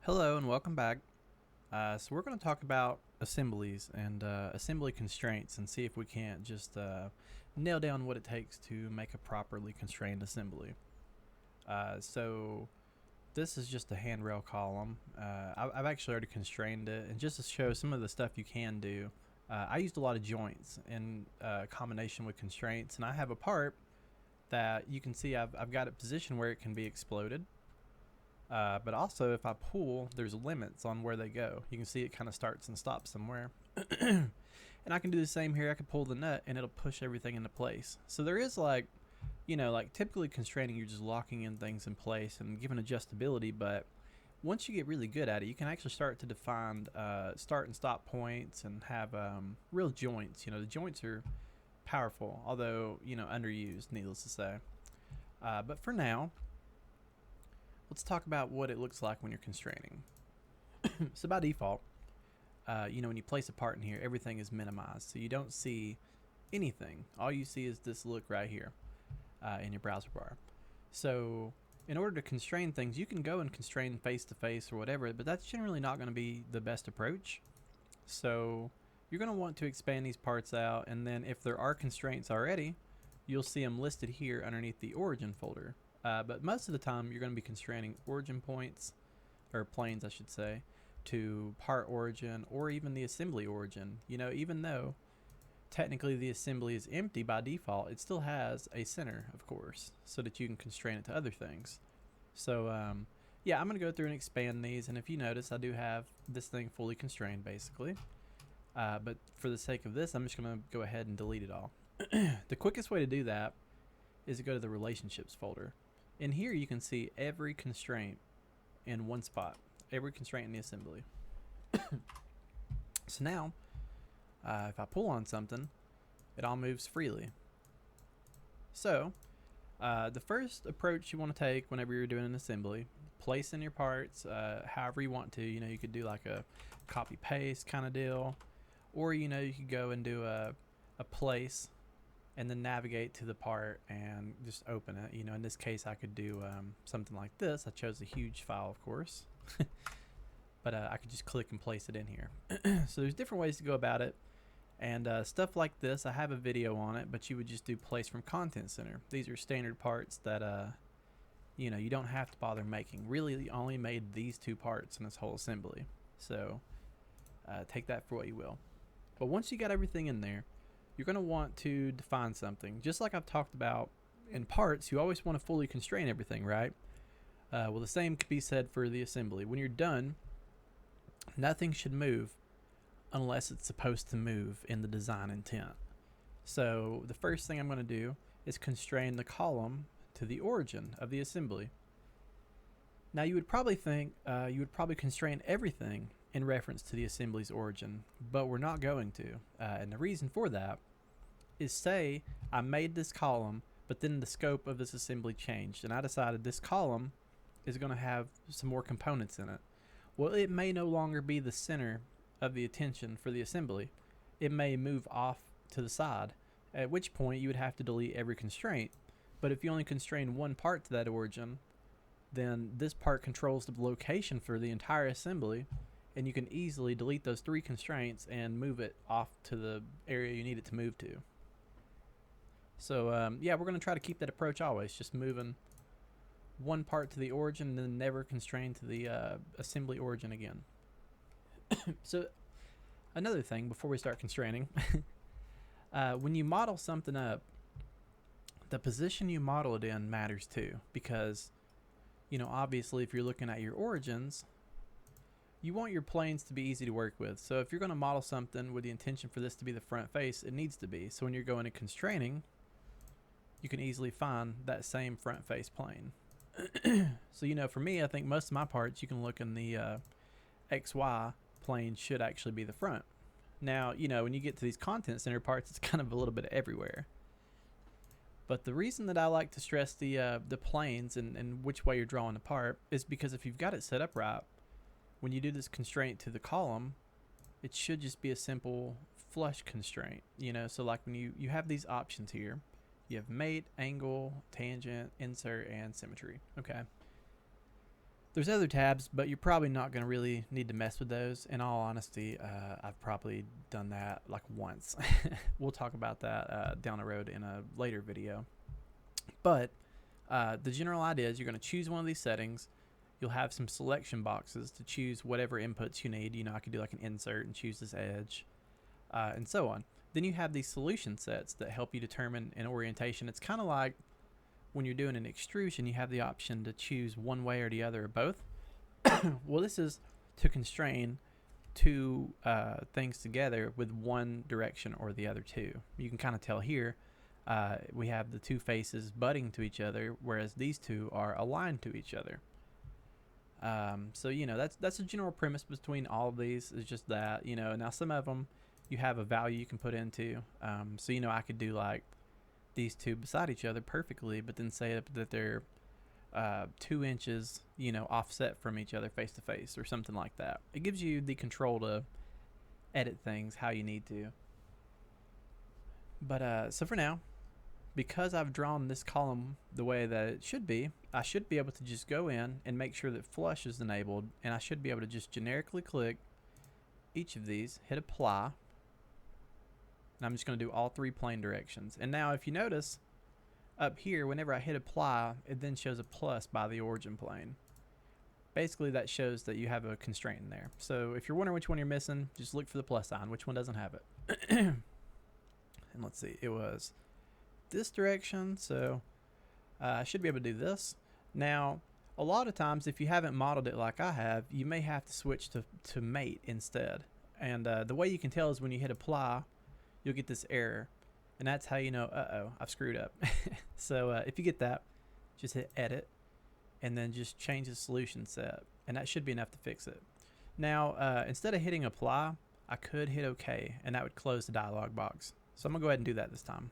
Hello and welcome back. So we're going to talk about assemblies and assembly constraints and see if we can't just nail down what it takes to make a properly constrained assembly. So this is just a handrail column. I've actually already constrained it, and just to show some of the stuff you can do, I used a lot of joints in combination with constraints, and I have a part that you can see I've got it positioned where it can be exploded. But also, if I pull, there's limits on where they go. You can see it kind of starts and stops somewhere. And I can do the same here. I can pull the nut and it'll push everything into place. So there is like typically constraining, you're just locking in things in place and giving adjustability. But once you get really good at it, you can actually start to define start and stop points and have real joints. The joints are powerful, although, underused, needless to say. But for now, let's talk about what it looks like when you're constraining. So by default, when you place a part in here, everything is minimized, so you don't see anything. All you see is this look right here in your browser bar. So in order to constrain things, you can go and constrain face to face or whatever, but that's generally not going to be the best approach. So you're going to want to expand these parts out, and then if there are constraints already, you'll see them listed here underneath the origin folder. But most of the time, you're going to be constraining origin points, or planes, I should say, to part origin or even the assembly origin. Even though technically the assembly is empty by default, it still has a center, of course, so that you can constrain it to other things. So, yeah, I'm going to go through and expand these, and if you notice, I do have this thing fully constrained, basically. But for the sake of this, I'm just going to go ahead and delete it all. The quickest way to do that is to go to the relationships folder. In here, you can see every constraint in one spot, every constraint in the assembly. So now, if I pull on something, it all moves freely. So, the first approach you want to take whenever you're doing an assembly, place in your parts however you want to. You could do like a copy paste kind of deal, or you could go and do a place and then navigate to the part and just open it. In this case, I could do something like this. I chose a huge file, of course, but I could just click and place it in here. So there's different ways to go about it. And stuff like this, I have a video on it, but you would just do place from content center. These are standard parts that you don't have to bother making. Really, only made these two parts in this whole assembly. So take that for what you will. But once you got everything in there, you're going to want to define something. Just like I've talked about in parts, you always want to fully constrain everything, right? Well, the same could be said for the assembly. When you're done, nothing should move unless it's supposed to move in the design intent. So the first thing I'm going to do is constrain the column to the origin of the assembly. Now you would probably think you would probably constrain everything in reference to the assembly's origin, but we're not going to. And the reason for that is, say I made this column, but then the scope of this assembly changed, and I decided this column is going to have some more components in it. Well, it may no longer be the center of the attention for the assembly. It may move off to the side, at which point you would have to delete every constraint. But if you only constrain one part to that origin, then this part controls the location for the entire assembly, and you can easily delete those three constraints and move it off to the area you need it to move to. So yeah, we're going to try to keep that approach always, just moving one part to the origin and then never constrain to the assembly origin again. So another thing before we start constraining, when you model something up, the position you model it in matters too, because obviously if you're looking at your origins, you want your planes to be easy to work with. So if you're going to model something with the intention for this to be the front face, it needs to be. So when you're going to constraining, you can easily find that same front face plane. So for me, I think most of my parts, you can look in the XY plane should actually be the front. Now, when you get to these content center parts, it's kind of a little bit everywhere. But the reason that I like to stress the planes and which way you're drawing apart is because if you've got it set up right, when you do this constraint to the column, it should just be a simple flush constraint. So like when you have these options here, you have mate, angle, tangent, insert, and symmetry. Okay. There's other tabs, but you're probably not going to really need to mess with those. In all honesty, I've probably done that like once. We'll talk about that down the road in a later video. But the general idea is you're going to choose one of these settings. You'll have some selection boxes to choose whatever inputs you need. You know, I could do like an insert and choose this edge, and so on. Then you have these solution sets that help you determine an orientation. It's kind of like when you're doing an extrusion, you have the option to choose one way or the other or both. Well, this is to constrain two things together with one direction or the other two. You can kind of tell here we have the two faces butting to each other, whereas these two are aligned to each other. So you know, that's a general premise between all of these, is just that, you know. Now some of them you have a value you can put into, so you know, I could do like these two beside each other perfectly, but then say that they're 2 inches, you know, offset from each other face to face or something like that. It gives you the control to edit things how you need to. But so for now, because I've drawn this column the way that it should be, I should be able to just go in and make sure that flush is enabled, and I should be able to just generically click each of these, hit apply, and I'm just going to do all 3 plane directions. And now if you notice up here, whenever I hit apply, it then shows a plus by the origin plane. Basically that shows that you have a constraint in there. So if you're wondering which one you're missing, just look for the plus sign, which one doesn't have it. And let's see, it was this direction, so I should be able to do this. Now a lot of times if you haven't modeled it like I have, you may have to switch to mate instead. And the way you can tell is when you hit apply, you'll get this error, and that's how you know, I've screwed up. So if you get that, just hit edit and then just change the solution set, and that should be enough to fix it. Now instead of hitting apply, I could hit OK, and that would close the dialog box. So I'm gonna go ahead and do that this time.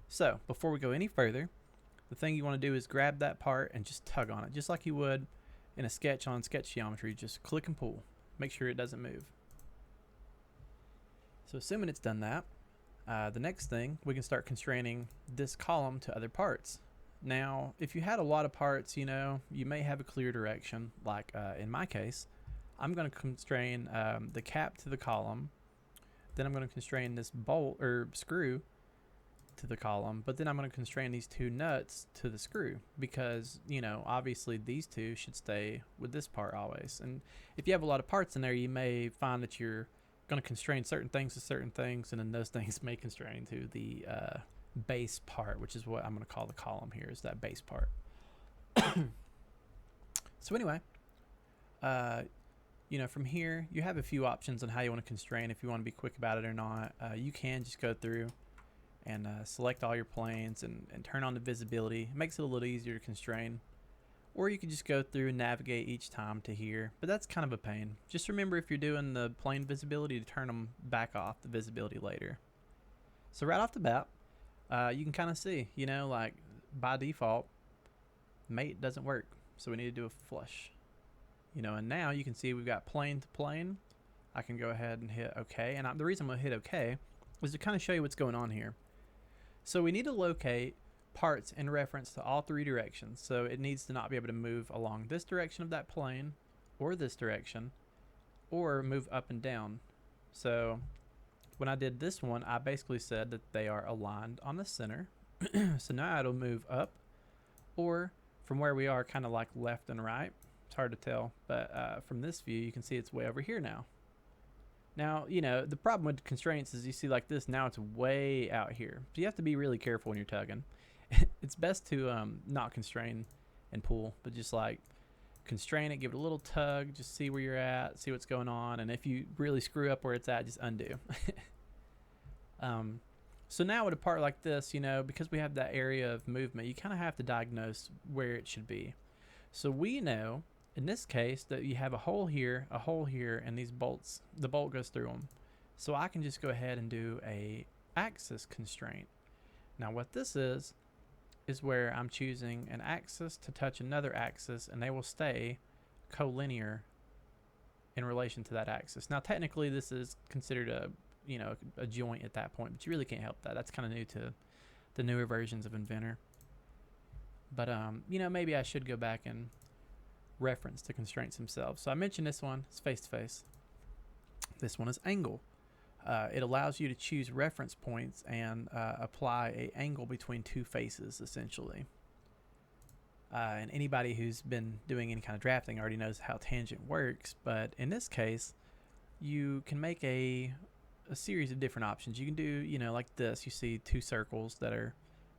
So before we go any further, the thing you want to do is grab that part and just tug on it, just like you would in a sketch on sketch geometry. Just click and pull, make sure it doesn't move. So assuming it's done that, the next thing, we can start constraining this column to other parts. Now if you had a lot of parts, you know, you may have a clear direction, like in my case I'm going to constrain the cap to the column, then I'm going to constrain this bolt or screw to the column, but then I'm going to constrain these 2 nuts to the screw, because, you know, obviously these 2 should stay with this part always. And if you have a lot of parts in there, you may find that you're going to constrain certain things to certain things, and then those things may constrain to the base part, which is what I'm going to call the column here, is that base part. So anyway, you know, from here you have a few options on how you want to constrain. If you want to be quick about it or not, you can just go through and select all your planes and turn on the visibility. It makes it a little easier to constrain. Or you can just go through and navigate each time to here, but that's kind of a pain. Just remember, if you're doing the plane visibility, to turn them back off, the visibility later. So right off the bat, you can kind of see, you know, like by default mate doesn't work, so we need to do a flush, you know. And now you can see we've got plane to plane. I can go ahead and hit OK, and the reason I'm going to hit OK is to kind of show you what's going on here. So we need to locate parts in reference to all 3 directions. So it needs to not be able to move along this direction of that plane, or this direction, or move up and down. So when I did this one, I basically said that they are aligned on the center. So now it'll move up, or from where we are, kind of like left and right. It's hard to tell, but from this view you can see it's way over here now. Now, you know, the problem with constraints is you see like this, now it's way out here. So you have to be really careful when you're tugging. It's best to not constrain and pull, but just like constrain it, give it a little tug, just see where you're at, see what's going on, and if you really screw up where it's at, just undo. So now with a part like this, you know, because we have that area of movement, you kind of have to diagnose where it should be. So we know in this case that you have a hole here, and these bolts, the bolt goes through them. So I can just go ahead and do a axis constraint. Now what this is where I'm choosing an axis to touch another axis, and they will stay collinear in relation to that axis. Now technically this is considered a, you know, a joint at that point, but you really can't help that. That's kind of new to the newer versions of Inventor. But you know, maybe I should go back and reference to constraints themselves. So I mentioned this one is face to face. This one is angle. It allows you to choose reference points and apply a angle between two faces, essentially. And anybody who's been doing any kind of drafting already knows how tangent works, but in this case, you can make a series of different options. You can do, you know, like this. You see two circles that are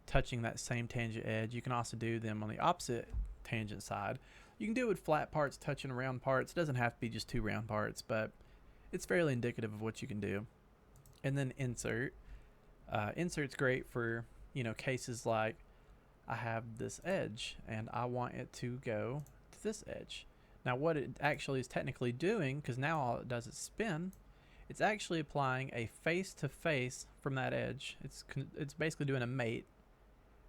touching that same tangent edge. You can also do them on the opposite tangent side. You can do it with flat parts touching round parts. It doesn't have to be just two round parts, but it's fairly indicative of what you can do. And then insert. Insert's great for, you know, cases like I have this edge and I want it to go to this edge. Now what it actually is technically doing, because now all it does is spin, it's actually applying a face to face from that edge. It's basically doing a mate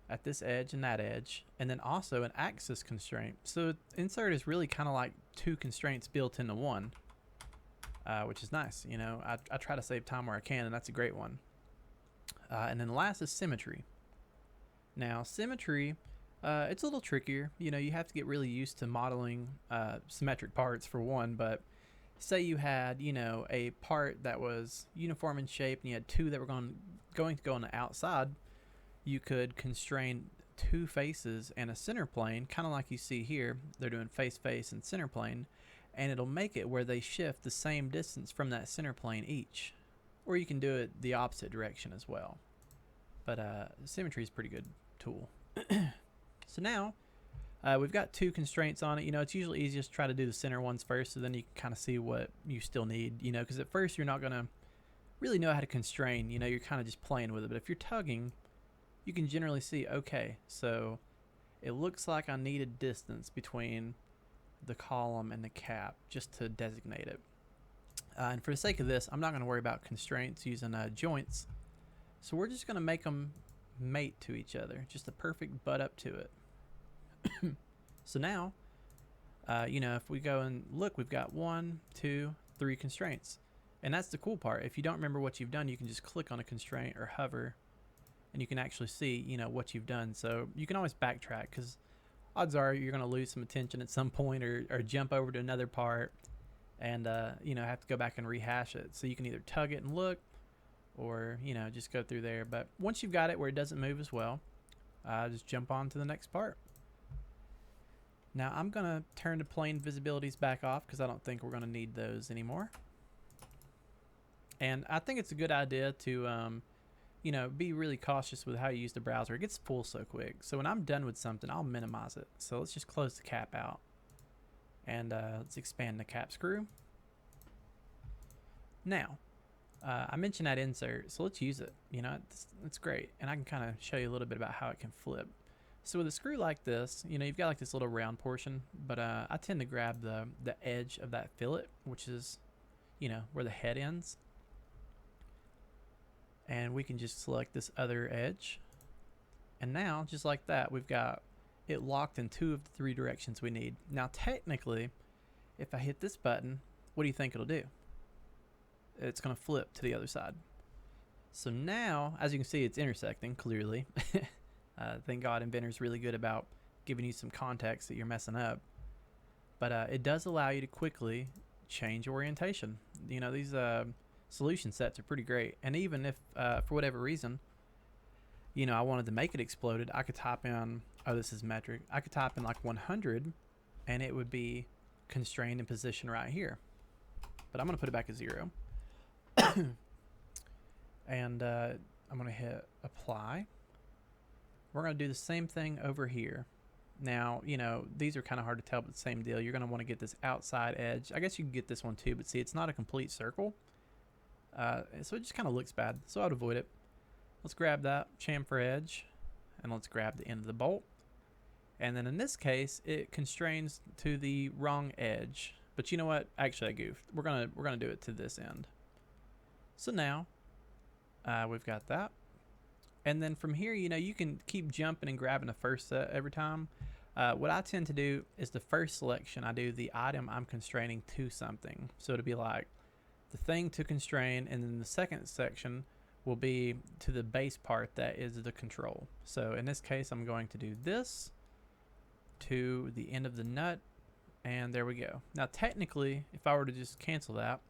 at this edge and that edge, and then also an axis constraint. So insert is really kind of like two constraints built into one, which is nice. You know, I try to save time where I can, and that's a great one. And then the last is symmetry. Now symmetry, it's a little trickier. You know, you have to get really used to modeling symmetric parts for one, but say you had, you know, a part that was uniform in shape and you had two that were going to go on the outside. You could constrain two faces and a center plane, kind of like you see here. They're doing face, face, and center plane, and it'll make it where they shift the same distance from that center plane each. Or you can do it the opposite direction as well. But symmetry is a pretty good tool. So now we've got two constraints on it. You know, it's usually easiest to try to do the center ones first, so then you can kind of see what you still need, you know, because at first you're not going to really know how to constrain. You know, you're kind of just playing with it. But if you're tugging, you can generally see, okay, so it looks like I need a distance between the column and the cap just to designate it. And for the sake of this, I'm not going to worry about constraints using joints. So we're just going to make them mate to each other, just a perfect butt up to it. So now, you know, if we go and look, we've got 1, 2, 3 constraints. And that's the cool part. If you don't remember what you've done, you can just click on a constraint or hover, and you can actually see, you know, what you've done. So you can always backtrack, because odds are you're going to lose some attention at some point, or jump over to another part and, you know, have to go back and rehash it. So you can either tug it and look, or, you know, just go through there. But once you've got it where it doesn't move as well, just jump on to the next part. Now I'm going to turn the plane visibilities back off, because I don't think we're going to need those anymore. And I think it's a good idea to, you know, be really cautious with how you use the browser. It gets full so quick. So when I'm done with something, I'll minimize it. So let's just close the cap out. And let's expand the cap screw. Now, I mentioned that insert, so let's use it. You know, it's great. And I can kind of show you a little bit about how it can flip. So with a screw like this, you know, you've got like this little round portion, but I tend to grab the edge of that fillet, which is, you know, where the head ends. And we can just select this other edge. And now, just like that, we've got it locked in 2 of the 3 directions we need. Now, technically, if I hit this button, what do you think it'll do? It's going to flip to the other side. So now, as you can see, it's intersecting, clearly. Thank God Inventor's really good about giving you some context that you're messing up. But it does allow you to quickly change orientation. You know, these solution sets are pretty great. And even if, for whatever reason, you know, I wanted to make it exploded, I could type in, oh, this is metric. I could type in like 100, and it would be constrained in position right here. But I'm going to put it back at 0. And I'm going to hit apply. We're going to do the same thing over here. Now, you know, these are kind of hard to tell, but the same deal. You're going to want to get this outside edge. I guess you can get this one too, but see, it's not a complete circle. So it just kind of looks bad. So I'd avoid it. Let's grab that chamfer edge, and let's grab the end of the bolt. And then in this case, it constrains to the wrong edge. But you know what? Actually, I goofed. We're gonna do it to this end. So now we've got that. And then from here, you know, you can keep jumping and grabbing the first set every time. What I tend to do is the first selection, I do the item I'm constraining to something. So it'll be like the thing to constrain, and then the second section will be to the base part that is the control. So in this case, I'm going to do this to the end of the nut And there we go. Now technically, if I were to just cancel that,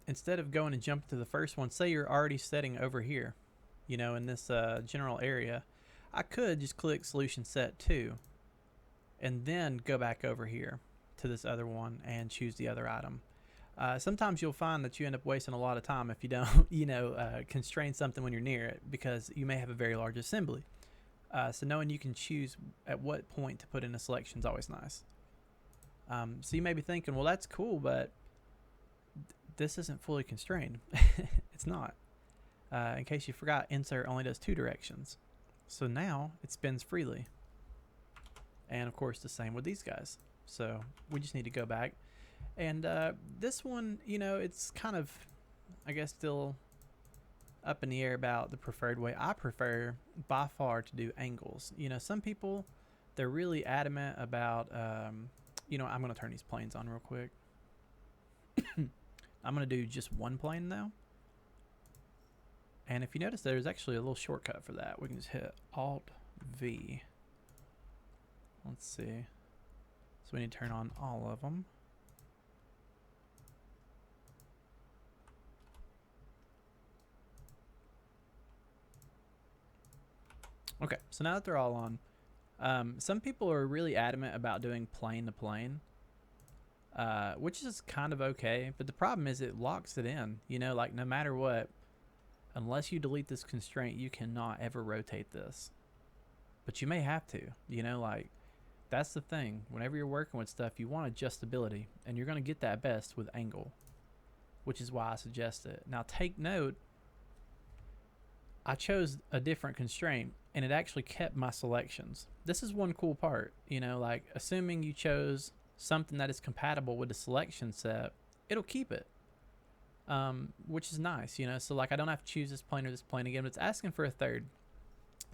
instead of going and jumping to the first one, say you're already setting over here, you know, in this general area, I could just click solution set 2 and then go back over here to this other one and choose the other item. Sometimes you'll find that you end up wasting a lot of time if you don't, you know, constrain something when you're near it, because you may have a very large assembly. So knowing you can choose at what point to put in a selection is always nice. So you may be thinking, well, that's cool, but this isn't fully constrained. It's not. In case you forgot, insert only does 2 directions. So now it spins freely. And of course the same with these guys. So we just need to go back. And this one, you know, it's kind of, I guess, still up in the air about the preferred way. I prefer by far to do angles. You know, some people, they're really adamant about, you know, I'm going to turn these planes on real quick. I'm going to do just one plane now. And if you notice, there's actually a little shortcut for that. We can just hit Alt V. Let's see. So we need to turn on all of them. Okay, so now that they're all on, some people are really adamant about doing plane to plane, which is kind of okay, but the problem is it locks it in. You know, like no matter what, unless you delete this constraint, you cannot ever rotate this. But you may have to, you know, like that's the thing. Whenever you're working with stuff, you want adjustability, and you're going to get that best with angle, which is why I suggest it. Now take note, I chose a different constraint and it actually kept my selections. This is one cool part, you know, like assuming you chose something that is compatible with the selection set, it'll keep it, which is nice, you know. So like I don't have to choose this plane or this plane again, but it's asking for a third.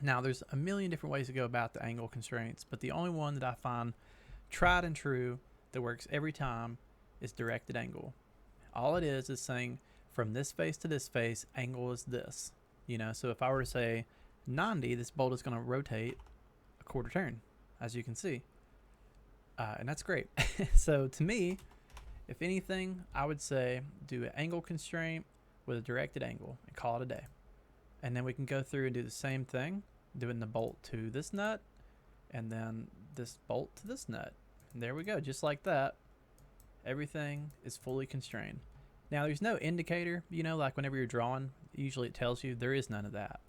Now there's a million different ways to go about the angle constraints, but the only one that I find tried and true that works every time is directed angle. All it is saying from this face to this face, angle is this. You know, so if I were to say 90, this bolt is going to rotate a quarter turn, as you can see. And that's great. So to me, if anything, I would say do an angle constraint with a directed angle and call it a day. And then we can go through and do the same thing, doing the bolt to this nut and then this bolt to this nut. And there we go, just like that. Everything is fully constrained. Now there's no indicator, you know, like whenever you're drawing, usually it tells you. There is none of that.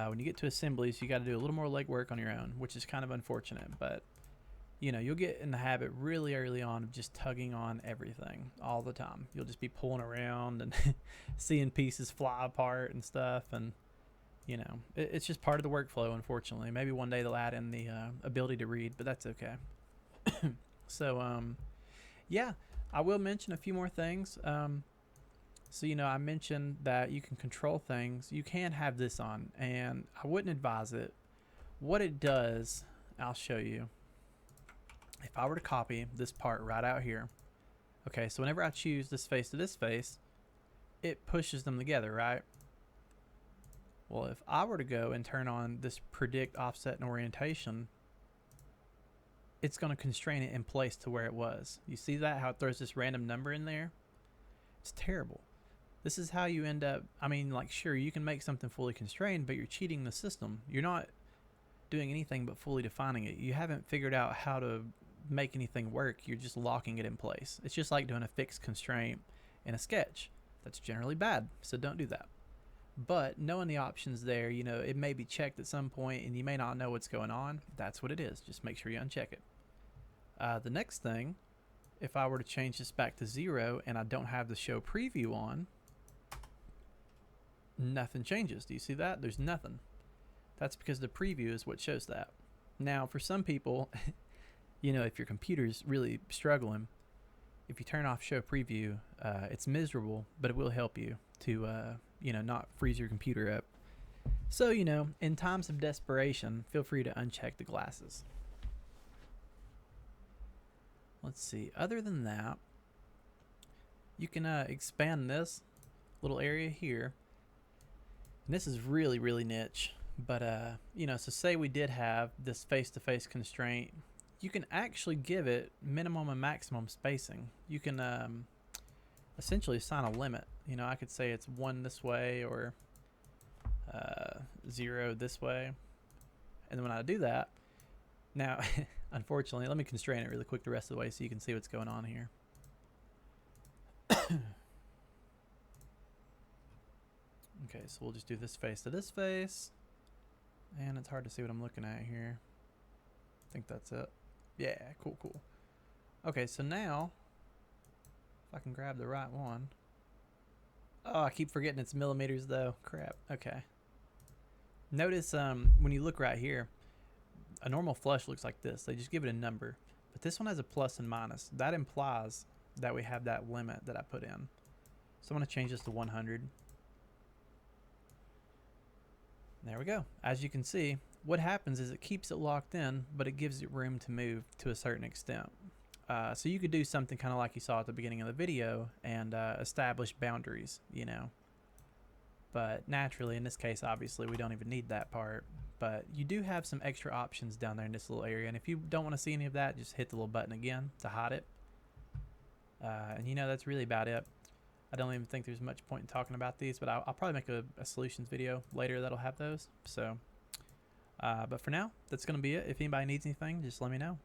When you get to assemblies, you got to do a little more legwork on your own, which is kind of unfortunate, but you know, you'll get in the habit really early on of just tugging on everything all the time. You'll just be pulling around and seeing pieces fly apart and stuff, and you know, it's just part of the workflow, unfortunately. Maybe one day they'll add in the ability to read, but that's okay. So yeah, I will mention a few more things. So, you know, I mentioned that you can control things. You can have this on, and I wouldn't advise it. What it does, I'll show you. If I were to copy this part right out here, okay, so whenever I choose this face to this face, it pushes them together, right? Well, if I were to go and turn on this predict offset and orientation, it's going to constrain it in place to where it was. You see that, how it throws this random number in there? It's terrible. This is how you end up, I mean, like, sure, you can make something fully constrained, but you're cheating the system. You're not doing anything but fully defining it. You haven't figured out how to make anything work. You're just locking it in place. It's just like doing a fixed constraint in a sketch. That's generally bad, so don't do that. But knowing the options there, you know, it may be checked at some point and you may not know what's going on. That's what it is. Just make sure you uncheck it. The next thing, if I were to change this back to 0 and I don't have the show preview on, nothing changes. Do you see that? There's nothing. That's because the preview is what shows that. Now, for some people, you know, if your computer's really struggling, if you turn off show preview, it's miserable, but it will help you to, you know, not freeze your computer up. So, you know, in times of desperation, feel free to uncheck the glasses. Let's see. Other than that, you can expand this little area here. And this is really, really niche. But you know, so say we did have this face-to-face constraint, you can actually give it minimum and maximum spacing. You can essentially assign a limit. You know, I could say it's 1 this way or 0 this way. And then when I do that, now, unfortunately, let me constrain it really quick the rest of the way so you can see what's going on here. Okay, so we'll just do this face to this face. And it's hard to see what I'm looking at here. I think that's it. Yeah, cool, cool. Okay, so now, if I can grab the right one. Oh, I keep forgetting it's millimeters though. Crap. Okay. Notice when you look right here, a normal flush looks like this. They just give it a number. But this one has a plus and minus. That implies that we have that limit that I put in. So I'm going to change this to 100. There we go. As you can see, what happens is it keeps it locked in, but it gives it room to move to a certain extent. So you could do something kind of like you saw at the beginning of the video and establish boundaries, you know. But naturally, in this case, obviously, we don't even need that part. But you do have some extra options down there in this little area. And if you don't want to see any of that, just hit the little button again to hide it. And you know, that's really about it. I don't even think there's much point in talking about these, but I'll probably make a solutions video later that'll have those. So, but for now, that's going to be it. If anybody needs anything, just let me know.